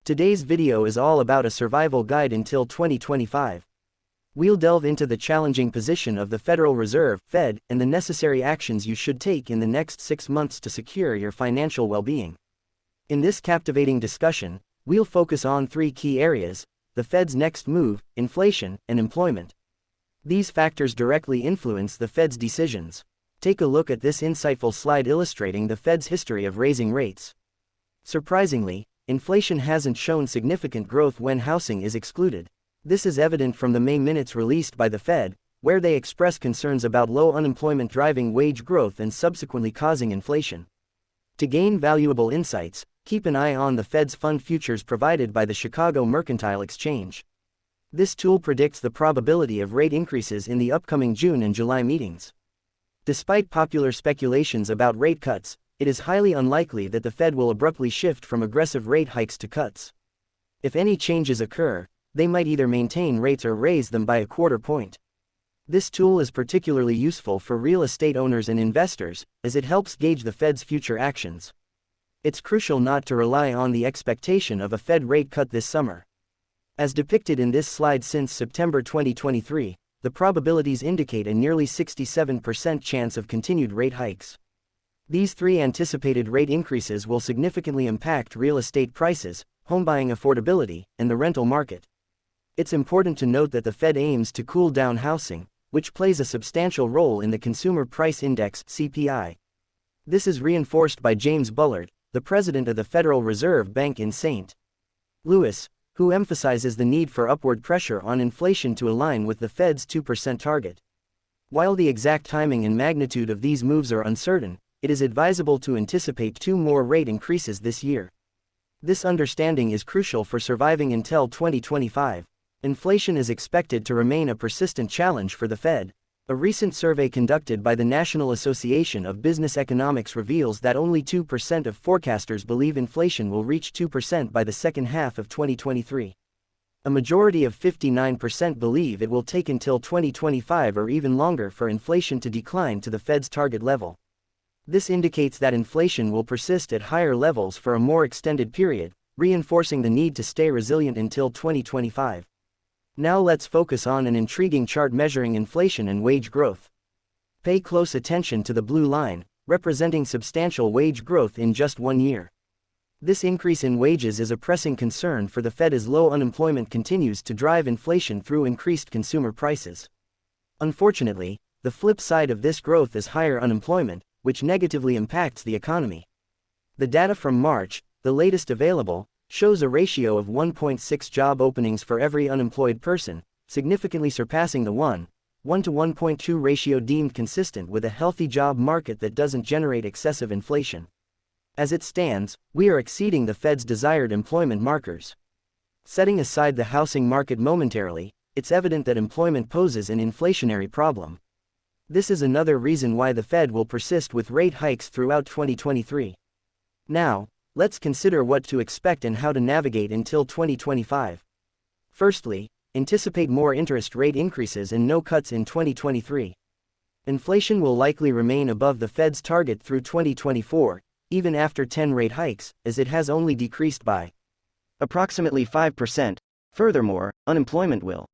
Today's video is all about a survival guide until 2025. We'll delve into the challenging position of the Federal Reserve, Fed, and the necessary actions you should take in the next 6 months to secure your financial well-being. In this captivating discussion, we'll focus on 3 key areas: the Fed's next move, inflation, and employment. These factors directly influence the Fed's decisions. Take a look at this insightful slide illustrating the Fed's history of raising rates. Surprisingly, inflation hasn't shown significant growth when housing is excluded. This is evident from the May minutes released by the Fed, where they express concerns about low unemployment driving wage growth and subsequently causing inflation. To gain valuable insights, keep an eye on the Fed's fund futures provided by the Chicago Mercantile Exchange. This tool predicts the probability of rate increases in the upcoming June and July meetings. Despite popular speculations about rate cuts, it is highly unlikely that the Fed will abruptly shift from aggressive rate hikes to cuts. If any changes occur, they might either maintain rates or raise them by a quarter point. This tool is particularly useful for real estate owners and investors, as it helps gauge the Fed's future actions. It's crucial not to rely on the expectation of a Fed rate cut this summer. As depicted in this slide, since September 2023, the probabilities indicate a nearly 67% chance of continued rate hikes. These 3 anticipated rate increases will significantly impact real estate prices, home buying affordability, and the rental market. It's important to note that the Fed aims to cool down housing, which plays a substantial role in the Consumer Price Index (CPI). This is reinforced by James Bullard, the president of the Federal Reserve Bank in St. Louis, who emphasizes the need for upward pressure on inflation to align with the Fed's 2% target. While the exact timing and magnitude of these moves are uncertain, it is advisable to anticipate 2 more rate increases this year. This understanding is crucial for surviving until 2025. Inflation is expected to remain a persistent challenge for the Fed. A recent survey conducted by the National Association of Business Economics reveals that only 2% of forecasters believe inflation will reach 2% by the second half of 2023. A majority of 59% believe it will take until 2025 or even longer for inflation to decline to the Fed's target level. This indicates that inflation will persist at higher levels for a more extended period, reinforcing the need to stay resilient until 2025. Now let's focus on an intriguing chart measuring inflation and wage growth. Pay close attention to the blue line, representing substantial wage growth in just 1 year. This increase in wages is a pressing concern for the Fed as low unemployment continues to drive inflation through increased consumer prices. Unfortunately, the flip side of this growth is higher unemployment, which negatively impacts the economy. The data from March, the latest available, shows a ratio of 1.6 job openings for every unemployed person, significantly surpassing the 1 to 1.2 ratio deemed consistent with a healthy job market that doesn't generate excessive inflation. As it stands, we are exceeding the Fed's desired employment markers. Setting aside the housing market momentarily, it's evident that employment poses an inflationary problem. This is another reason why the Fed will persist with rate hikes throughout 2023. Now, let's consider what to expect and how to navigate until 2025. Firstly, anticipate more interest rate increases and no cuts in 2023. Inflation will likely remain above the Fed's target through 2024, even after 10 rate hikes, as it has only decreased by approximately 5%. Furthermore, unemployment will